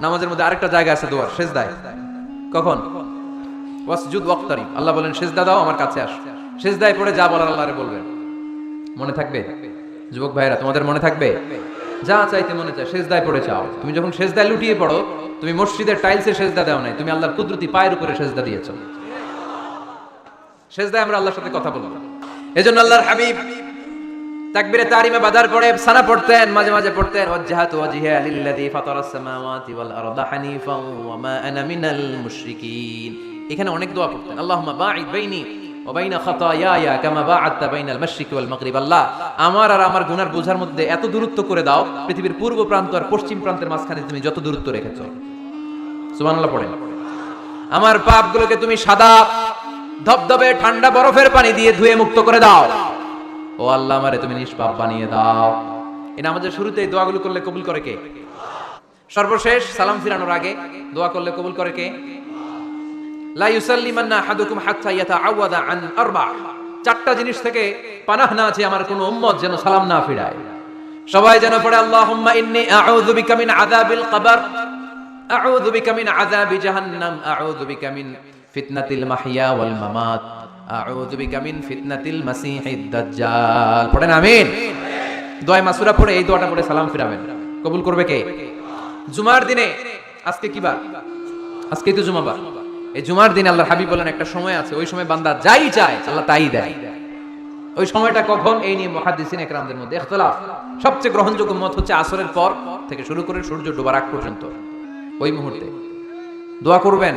নামাজের মধ্যে আরেকটা জায়গা আছে দোয়ার, সিজদায়। কখন? ওয়াসজুদ ওয়াক্তারিব। আল্লাহ বলেন সিজদা দাও, আমার কাছে আসো। সিজদায় পড়ে যা বলার আল্লাহরে বলবেন। মনে থাকবে? যুবক ভাইরা, তোমাদের মনে থাকবে? যা চাইতে মনে চায় সিজদায় পড়ে চাও। তুমি যখন সিজদায় লুটিয়ে পড়ো, তুমি মসজিদের টাইলসে সিজদা দাও নাই, তুমি আল্লাহর কুদরতি পায়ের উপরে সিজদা দিয়েছো। সিজদায় আমরা আল্লাহর সাথে কথা বলবো। এজন্য আল্লাহর হাবিব তাকবীরে তাহরিমে বাদার পড়ে সানা পড়তেন, মাঝে মাঝে পড়তেন ওয়াজহাতু ওয়াজহিয়া লিল্লাযী ফাতারাস সামাওয়াতি ওয়াল আরদা হানিফান ওয়া মা আনা মিনাল মুশরিকিন। এখানে অনেক দোয়া পড়তেন। আল্লাহুম্মা বাঈদ বাইনি ওয়া বাইনা খাতায়ায়া কামা বাআদতা বাইনাল মাশরিকি ওয়াল মাগরিব। আল্লাহ, আমার আর আমার গুনার বোঝার মধ্যে এত দূরত্ব করে দাও, পৃথিবীর পূর্ব প্রান্ত আর পশ্চিম প্রান্তের মাঝখানে তুমি যত দূরত্ব রেখেছো। সুবহানাল্লাহ পড়েন। আমার পাপগুলোকে তুমি সাদা ধবধবে ঠান্ডা বরফের পানি দিয়ে ধুয়ে মুক্ত করে দাও। ও আল্লাহ, আমারে তুমি নিষ্পাপ বানিয়ে দাও। এই নামাজের শুরুতে এই দোয়াগুলো করলে কবুল করে কে? সর্বশেষ সালাম ফিরানোর আগে দোয়া করলে কবুল করে কে? লা ইউসাল্লিমান্না আহাদুকুম হাত্তা ইয়াতাআওয়াদা আন আরবা। চারটা জিনিস থেকে পানাহ না আছে আমার কোন উম্মত যেন সালাম না ফিরায়। সবাই যেন পড়ে আল্লাহুম্মা ইন্নী আউযু বিকা মিন আযাবিল কবর, আউযু বিকা মিন আযাবি জাহান্নাম, আউযু বিকা মিন ফিতনাতিল মাহইয়া ওয়াল মামাত, আউযু বিকা মিন ফিতনাতিল মাসিহিদ দাজ্জাল। পড়েন আমিন। দোয়া মাসুরা পড়ে এই দোয়াটা পড়ে সালাম ফিরাবেন। কবুল করবে কে? জুমার দিনে, আজকে কি বার? আজকে তো জুমাবার। এই জুমার দিনে আল্লাহর হাবিব বলেন একটা সময় আছে, ওই সময় বান্দা যাই চায় আল্লাহ তাই দেয়। ওই সময়টা কখন? এই নিয়ে মুহাদ্দিসিন ইকরামদের মধ্যে ইখতিলাফ। সবচেয়ে গ্রহণযোগ্য মত হচ্ছে আসরের পর থেকে শুরু করে সূর্য ডোবার আগ পর্যন্ত ওই মুহূর্তে দোয়া করবেন।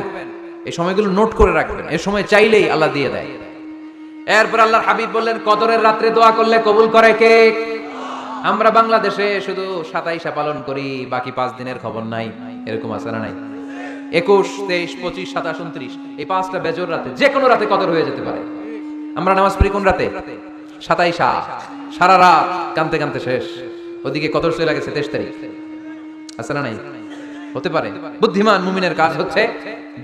এই সময়গুলো নোট করে রাখবেন, এই সময় চাইলেই আল্লাহ দিয়ে দেয়। এরপর আল্লাহর হাবিব বললেন কদরের রাত্রে দোয়া করলে কবুল করে কে? আমরা বাংলাদেশে শুধু 27 পালন করি, বাকি 5 দিনের খবর নাই। এরকম আছে না নাই? 21, 23, 25, 27, 29 এই 5টা বেজর রাতে, যে কোনো রাতে কদর হয়ে যেতে পারে। আমরা নামাজ পড়ি কোন রাতে? 27। সারা রাত কানতে কানতে শেষ, ওদিকে কদর চলে গেছে 23 তারিখ। আছে না নাই? হতে পারে। বুদ্ধিমান মুমিনের কাজ হচ্ছে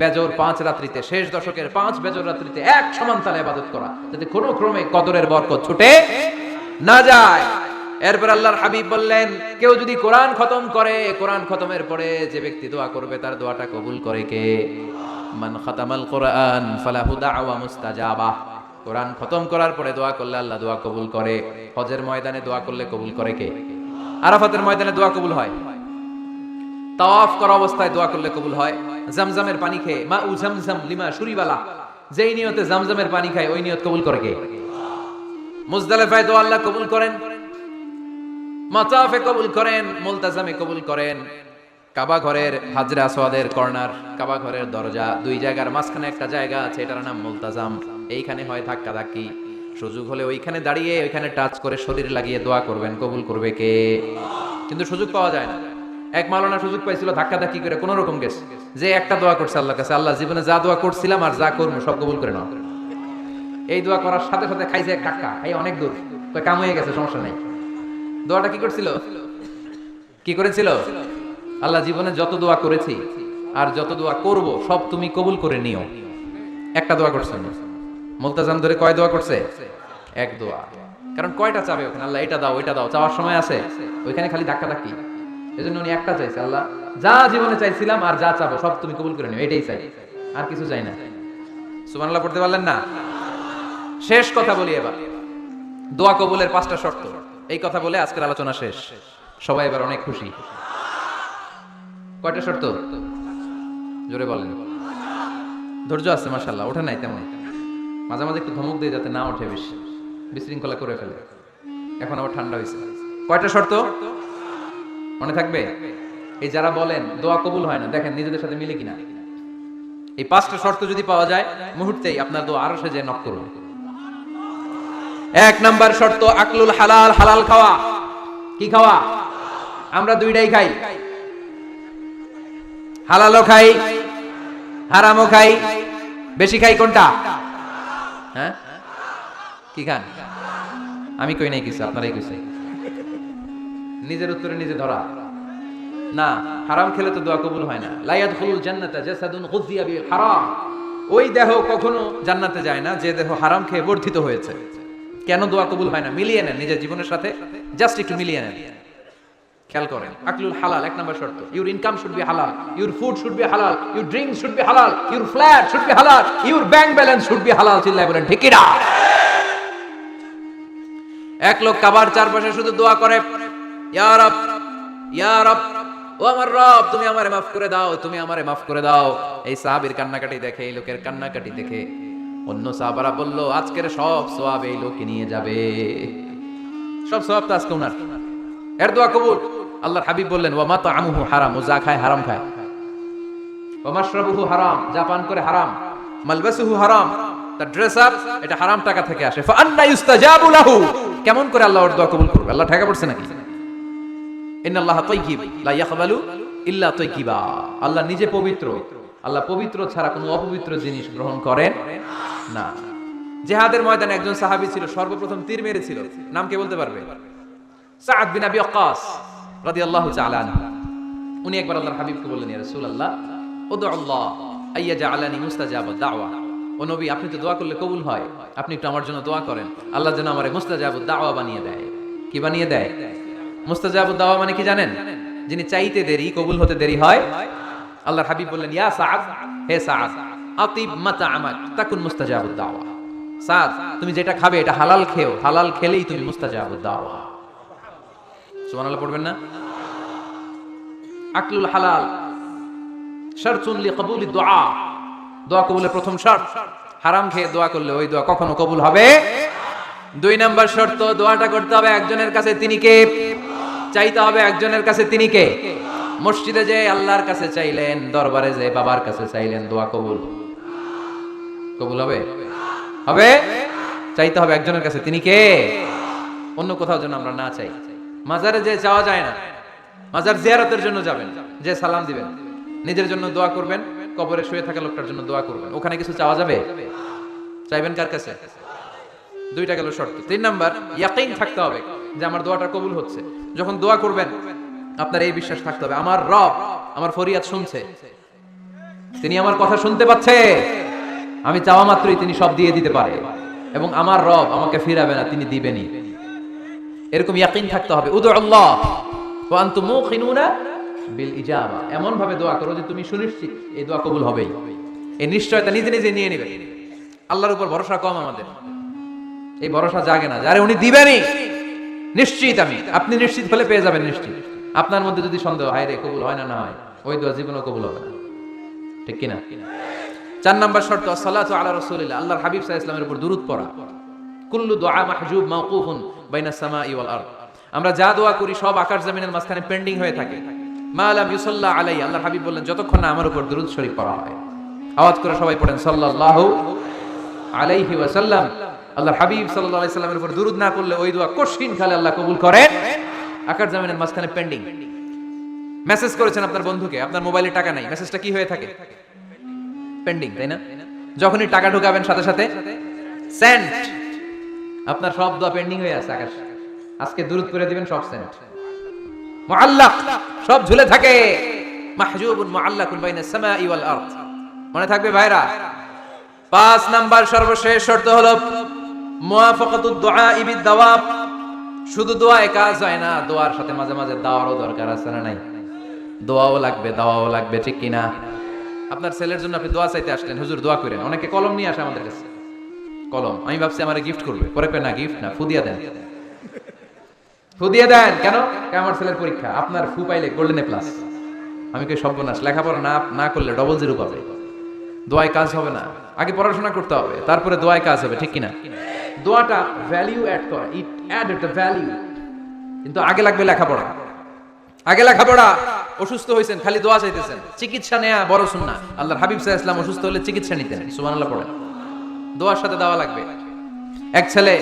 বেজর 5 রাত্রিতে, শেষ দশকের 5 বেজর রাত্রিতে এক সমান তালে ইবাদত করা, যাতে কোনো ক্রমে কদরের বরকত ছুটে না যায়। এরপর আল্লাহর হাবিব বললেন কেউ যদি কোরআন খতম করে, কোরআন খতমের পরে যে ব্যক্তি দোয়া করবে তার দোয়াটা কবুল করে কে? মান খাতামাল কোরআন ফালাহু দাওয়া মুস্তাজাবা। কোরআন খতম করার পরে দোয়া করলে আল্লাহ দোয়া কবুল করে। হজের ময়দানে দোয়া করলে কবুল করে কে? আরাফাতের ময়দানে দোয়া কবুল হয়। তাওয়াফ করা অবস্থায় দোয়া করলে কবুল হয়। জামজামের পানি খেয়ে মা উ জামজাম লিমা শুরিবালা, যেই নিয়তে জামজামের পানি খায় ওই নিয়ত কবুল করে কে? মুজদালিফায় দোয়া আল্লাহ কবুল করেন, মাতাফে কবুল করেন, মুলতাজামে কবুল করেন। কাবা ঘরের হাজরে আসওয়াদের কর্নার, কাবা ঘরের দরজা, দুই জায়গার মাঝখানে একটা জায়গা আছে, এটার নাম মুলতাজাম। এইখানে হয় ধাক্কা ধাক্কি, সুযোগ হলে ওইখানে দাঁড়িয়ে ওইখানে টাচ করে শরীর লাগিয়ে দোয়া করবেন, কবুল করবে কে? কিন্তু সুযোগ পাওয়া যায় না। এক মাওলানা সুযোগ পাইছিল ধাক্কা ধাক্কি করে কোন রকম গেছে, যে একটা দোয়া করছে আল্লাহর কাছে, আল্লাহ জীবনে যা দোয়া করছিলাম আর যা করবো সব কবুল করে নাও। এই দোয়া করার সাথে সাথে খাইছে এক টাক্কা, এই অনেক দূর, তো কাম হয়ে গেছে, সমস্যা নাই। দোয়াটা কি করছিল? কি করেছিল? আল্লাহ জীবনে যত দোয়া করেছি আর যত দোয়া করব সব তুমি কবুল করে নিও। একটা দোয়া করছে না, মুলতাজাম ধরে কয় দোয়া করছে? এক দোয়া। কারণ কয়টা চাবে ওখানে? আল্লাহ এটা দাও ওইটা দাও, চাওয়ার সময় আছে? ওইখানে খালি ধাক্কা ধাক্কি। এজন্য উনি একটা চাইছে, আল্লাহ যা জীবনে চাইছিলাম আর যা চাবো সব তুমি কবুল করে নিও, এটাই চাই, আর কিছু চাই না। সুবহানাল্লাহ পড়তে পারলেন না? শেষ কথা বলি এবার, দোয়া কবুলের 5টা শর্ত। এই কথা বলে আজকের আলোচনা শেষ। সবাই এবার অনেক খুশি। কয়টা শর্ত? জোরে বলেন। ধৈর্য আছে মাশাআল্লাহ, ওঠে নাই তেমন, মাঝে মাঝে একটু ধমক দিয়ে যাতে না ওঠে, বেশি বিশৃঙ্খলা করে ফেলে। এখন আবার ঠান্ডা হয়েছে। কয়টা শর্ত মনে থাকবে? এই যারা বলেন দোয়া কবুল হয় না, দেখেন নিজেদের সাথে মিলে কিনা। এই 5টা শর্ত যদি পাওয়া যায় মুহূর্তেই আপনার দোয়া আরো সে যে নক করবে। 1 নাম্বার শর্ত আকলুল হালাল, হালাল খাওয়া। কি খাওয়া? আমরা দুইটাই খাই, হালালও খাই হারামও খাই। বেশি খাই কোনটা? হ্যাঁ কি খান? আমি কই নাই কিছু, আপনারাই কইছে। নিজের উত্তরে নিজে ধরা না। হারাম খেলে তো দোয়া কবুল হয় না। লা ইয়াদখুলুল জান্নাতা জাসাদুন গুযিয়া বিল হারাম। ওই দেহ কখনো জান্নাতে যায় না যে দেহ হারাম খেয়ে বর্ধিত হয়েছে। কেন দোয়া কবুল হয় না? মিলিয়ে নেন নিজের জীবনের সাথে, জাস্ট একটু মিলিয়ে নেন। খেয়াল করেন, আকলুল হালাল এক নাম্বার শর্ত। ইউর ইনকাম শুড বি হালাল, ইউর ফুড শুড বি হালাল, ইউর ড্রিঙ্কস শুড বি হালাল, ইউর ফ্ল্যাট শুড বি হালাল, your bank balance should be হালাল। চিল্লায় বলেন ঠিক কি না? এক লোক কাবার চারপাশে শুধু দোয়া করে, ইয়া রব, ইয়া রব, ও আমার রব, তুমি আমারে মাফ করে দাও, তুমি আমারে মাফ করে দাও। এই সাহাবীর কান্নাকাটি দেখে, এই লোকের কান্নাকাটি দেখে অন্য সাহাবারা বলল, আজকের সব সওয়াব এই লোকে নিয়ে যাবে, সব সওয়াব তো আজকে ওনার, এর দোয়া কবুল। আল্লাহর হাবিব বললেন, ওয়া মাতআমুহু হারাম, ও যা খায় হারাম খায়, ওয়া মাশরাবুহু হারাম, যা পান করে হারাম, মালবাসুহু হারাম, তার ড্রেস আপ এটা হারাম টাকা থেকে আসে। ফা আন্না ইউস্তাজাবু লাহু, কেমন করে আল্লাহ ওর দোয়া কবুল করবে? আল্লাহ ঠেকা পড়ছে নাকি? ইন্নাল্লাহা তাইয়্যিব লা ইয়াকবালু ইল্লা তাইয়্যিবা, আল্লাহ নিজে পবিত্র, আল্লাহ পবিত্র ছাড়া কোনো অপবিত্র জিনিস গ্রহণ করেন না। জিহাদের ময়দানে একজন সাহাবী ছিল, সর্বপ্রথম তীর মেরেছিল, নাম কে বলতে পারবে? সাআদ বিন আবি ওয়াক্কাস রাদিয়াল্লাহু তাআলা আনহু। উনি একবার আল্লাহর হাবিবকে বললেন, ইয়া রাসূলুল্লাহ, উদু আল্লাহ আইয়াজআলানি মুস্তাজাবাদ দাওয়া, ও নবী আপনি তো দোয়া করলে কবুল হয়, আপনি একটু আমার জন্য দোয়া করেন, আল্লাহ যেন আমারে মুস্তাজাবুদ দাওয়া বানিয়ে দেয়। কি বানিয়ে দেয়? মুস্তাজাবুদ দাওয়া মানে কি জানেন? যিনি চাইতে দেরি কবুল হতে দেরি হয়। আল্লাহর হাবিব বললেন, ইয়া সাআদ, হে সাআদ, আতিব মাতআমাক তাকুন মুস্তাজাবুদ দাওয়া। সাআদ, তুমি যেটা খাবে এটা হালাল খেও, হালাল খেলেই তুমি মুস্তাজাবুদ দাওয়া। সুবহানাল্লাহ পড়বেন না? আকলুল হালাল শারতুন লিকবুলিদ দুআ, দোয়া কবুলের প্রথম শর্ত। হারাম খেয়ে দোয়া করলে ওই দোয়া কখনো কবুল হবে। 2 নাম্বার শর্ত, দোয়াটা করতে হবে একজনের কাছে, তিনি কে? চাইতে হবে একজনের কাছে, তিনি কে? মসজিদে যে আল্লাহর কাছে চাইলেন, দরবারে যে বাবার কাছে চাইলেন, দোয়া কবুল কবুল হবে? হবে। চাইতে হবে একজনের কাছে, তিনি কে? অন্য কোথাও যেন আমরা না চাই। মাজারে যে যাওয়া যায় না, মাজার জিয়ারতের জন্য যাবেন, যে সালাম দিবেন, নিজের জন্য দোয়া করবেন, কবরে শুয়ে থাকা লোকটার জন্য দোয়া করবেন, ওখানে কিছু চাওয়া যাবে? চাইবেন কার কাছে? 2টা গেল শর্ত। 3 নাম্বার, ইয়াকিন থাকতে হবে যে আমার দোয়াটা কবুল হচ্ছে। যখন দোয়া করবেন আপনার এই বিশ্বাস থাকতে হবে, আমার রব আমার ফরিয়াদ শুনছে, তিনি আমার কথা শুনতে পাচ্ছে, আমি চাওয়া মাত্রই তিনি সব দিয়ে দিতে পারে, এবং আমার রব আমাকে ফিরাবে না, তিনি দিবেনই। এরকম ইয়াকিন থাকতে হবে। উদু আল্লাহ ওয়া আনতুম মুকিনুনা বিল ইজাবা, এমন ভাবে দোয়া করো যে তুমি সুনিশ্চিত এই দোয়া কবুল হবেই। এই নিশ্চয়তা নিজে নিজে নিয়ে নেবে। আল্লাহর উপর ভরসা কম আমাদের, এই ভরসা জাগে না, যারে উনি দিবেনই নিশ্চিত আমি, আপনি নিশ্চিত হলে পেয়ে যাবেন নিশ্চিত। আপনার মধ্যে যদি সন্দেহ হয় রে কবুল হয় না, না হয়, ওই দোয়া জীবনে কবুল হবে না। ঠিক কি না? 4 নাম্বার শর্ত, সালাতু আলা রাসূলিল্লাহ, আল্লাহর হাবিব সাল্লাল্লাহু আলাইহি ওয়াসাল্লামের উপর দুরূদ পড়া। কুল্লু দুআ মাহজুব মাওকুফুন বাইনা সামাই ওয়াল আরদ, আমরা যা দোয়া করি সব আকাশ জমিনের মাঝখানে পেন্ডিং হয়ে থাকে। মা লাম ইউসাল্লা আলাইহি, আল্লাহর হাবিব বললেন যতক্ষণ না আমার উপর দুরূদ শরীফ পড়া হয়। আওয়াজ করে সবাই পড়েন সাল্লাল্লাহু আলাইহি ওয়াসাল্লাম। আল্লাহর হাবিব সাল্লাল্লাহু আলাইহি সাল্লামের উপর দুরূদ না করলে ওই দোয়া কঠিন খালে আল্লাহ কবুল করেন। আকাশ জমিনের মাঝখানে পেন্ডিং। মেসেজ করেছেন আপনার বন্ধুকে, আপনার মোবাইলে টাকা নাই, মেসেজটা কি হয়ে থাকে? পেন্ডিং, তাই না? যখনই টাকা ঢুকাবেন সাথে সাথে সেন্ড, আপনার সব দোয়া পেন্ডিং হয়ে আছে আকাশ। আজকে দুরূদ করে দিবেন, সব সেন্ড, মুআল্লাক, সব ঝুলে থাকে। মাহজুবুন মুআল্লাকুন বাইনা সামাই ওয়াল আরদ, মনে থাকবে ভাইরা। 5 নাম্বার সর্বশেষ শর্ত হলো মুওয়াফাকাতুদ দুআ বিদ দাওয়াব, শুধু দোয়ায় কাজ হয় না, দোয়ার সাথে মাঝে মাঝে দাওয়ারও দরকার আছে না নাই? দোয়াও লাগবে, দাওয়াও লাগবে, ঠিক কি না? আপনার ছেলের জন্য আপনি দোয়া চাইতে আসলেন, হুজুর দোয়া করেন, অনেকে কলম নিয়ে আসে আমাদের কাছে, কলম। আমি ভাবছি আমারে গিফট করবে, পরে কয় না গিফট না, ফু দিয়া দেন, ফু দিয়ে দেন। কেন? আমার ছেলের পরীক্ষা, আপনার ফু পাইলে গোল্ডেন প্লাস। আমি কই সর্বনাশ, লেখাপড়া না করলে ডবল জিরো পাবে, দোয়ায় কাজ হবে না। আগে পড়াশোনা করতে হবে, তারপরে দোয়ায় কাজ হবে, ঠিক কিনা? দোয়াটা ভ্যালু অ্যাড করে, ইট অ্যাড দ্য ভ্যালু, কিন্তু আগে লাগবে লেখাপড়া। আগে লেখাপড়া। অসুস্থ হয়েছেন, খালি দোয়া চাইতেছেন, চিকিৎসা নেয়া বড় সুন্নাহ। আল্লাহর হাবিব সাল্লাল্লাহু আলাইহি ওয়াসাল্লাম অসুস্থ হলে চিকিৎসা নিতেন, সুবহানাল্লাহ পড়েন। দোয়ার সাথে দাওয়া লাগবে। এক ছেলে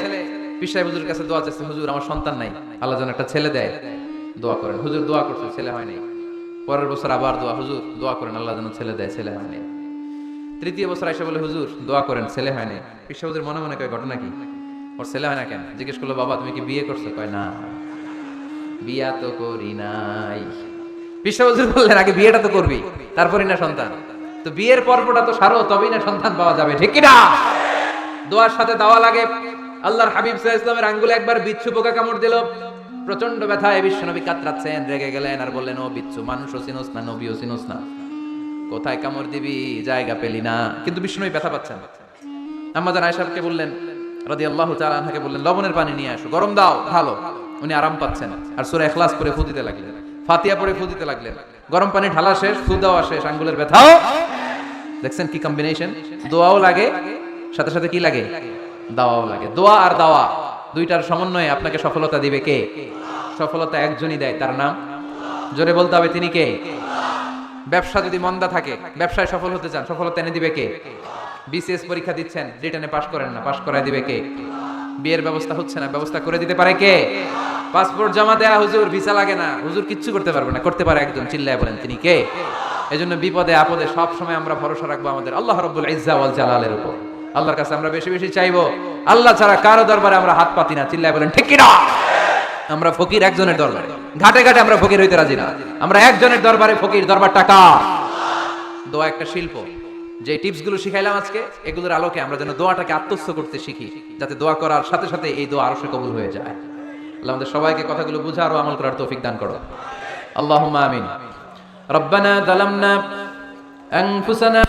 পীর সাহেব হুজুরের কাছে দোয়া চাইছে, হুজুর আমার সন্তান নাই, আল্লাহ যেন একটা ছেলে দেয়, দোয়া করেন। হুজুর দোয়া করছে, ছেলে হয় নাই। পরের বছর আবার দোয়া, হুজুর দোয়া করেন আল্লাহ যেন ছেলে দেয়, ছেলে হয় নাই। 3য় বছর আইসা বলে, হুজুর দোয়া করেন, ছেলে হয় নাই। পীর সাহেব হুজুর মনে মনে কয় ঘটনা কি, ওর ছেলে হয় না কেন? জিজ্ঞেস করলো, বাবা তুমি কি বিয়ে করছো? কয় না, বিয়া তো করি নাই। পীর সাহেব হুজুর বললেন, আগে বিয়েটা তো করবি, তারপরই না সন্তান। তো বিয়ের পর্বটা তো সারো, তবেই না সন্তান পাওয়া যাবে, ঠিক কি না? দোয়ার সাথে দাওয়া লাগে। আল্লাহর হাবিব সাল্লাল্লাহু আলাইহি ওয়াসাল্লামের আঙ্গুলে একবার বিচ্ছু পোকা কামড় দিল, প্রচন্ড ব্যথায় বিশ্বনবী কাতরাচ্ছেন, রেগে গেলেন আর বললেন, ও বিচ্ছু, মানুষও চিনোস না, নবীও চিনোস না, কোথায় কামড় দিবি, জায়গা পেলি না। কিন্তু বিশ্বনবী ব্যথা পাচ্ছেন। আম্মা জান আয়েশাকে বললেন, রাদিয়াল্লাহু তাআলা আনহাকে বললেন, লবণের পানি নিয়ে আসো, গরম দাও, ভালো। উনি আরাম পাচ্ছেন আর সূরা ইখলাস পড়ে ফু দিতে লাগলেন, ফাতিহা পড়ে ফু দিতে লাগলেন। গরম পানি ঢালা শেষ, ফু দেওয়া শেষ, আঙ্গুলের ব্যথাও। দেখছেন কি কম্বিনেশন? দোয়াও লাগে, সাথে সাথে কি লাগে, দাওয়াও লাগে। দোয়া আর দাওয়া দুইটার সমন্বয়ে আপনাকে সফলতা দিবে কে? সফলতা একজনই দেয়, তার নাম জোরে বলতে হবে, তিনি কে? ব্যবসা যদি মন্দা থাকে, ব্যবসায় সফল হতে চান, সফলতা এনে দিবে কে? বিসিএস পরীক্ষা দিচ্ছেন, রিটেনে পাশ করেন না, পাশ করায় দিবে কে? বিয়ের ব্যবস্থা হচ্ছে না, ব্যবস্থা করে দিতে পারে কে? পাসপোর্ট জমা দেয়া, হুজুর ভিসা লাগে না, হুজুর কিচ্ছু করতে পারবে না, করতে পারে একজন, চিল্লায় বলেন তিনি কে? এজন্য বিপদে আপদে সব সময় আমরা ভরসা রাখবো আমাদের আল্লাহ রাব্বুল ইজ্জা ওয়াল জালালের উপর। আল্লাহর কাছে আমরা বেশি বেশি চাইবো। আল্লাহ ছাড়া কারো দরবারে আমরা হাত পাতি না, চিল্লায় বলেন ঠিক কি না? আমরা ফকির একজনের দরবারে, ঘাটে ঘাটে আমরা ফকির হইতে রাজি না, আমরা একজনের দরবারে ফকির। দরবার টাকা। দোয়া একটা শিল্প। যে টিপস গুলো শিখাইলাম আজকে, এগুলোর আলোকে আমরা যেন দোয়াটাকে আত্মস্থ করতে শিখি, যাতে দোয়া করার সাথে সাথে এই দোয়া আরশে কবুল হয়ে যায়। আল্লাহ আমাদের সবাইকে কথাগুলো বুঝার ও আমল করার তৌফিক দান করো। আল্লাহুম্মা আমিন। রব্বানা যালামনা আনফুসানা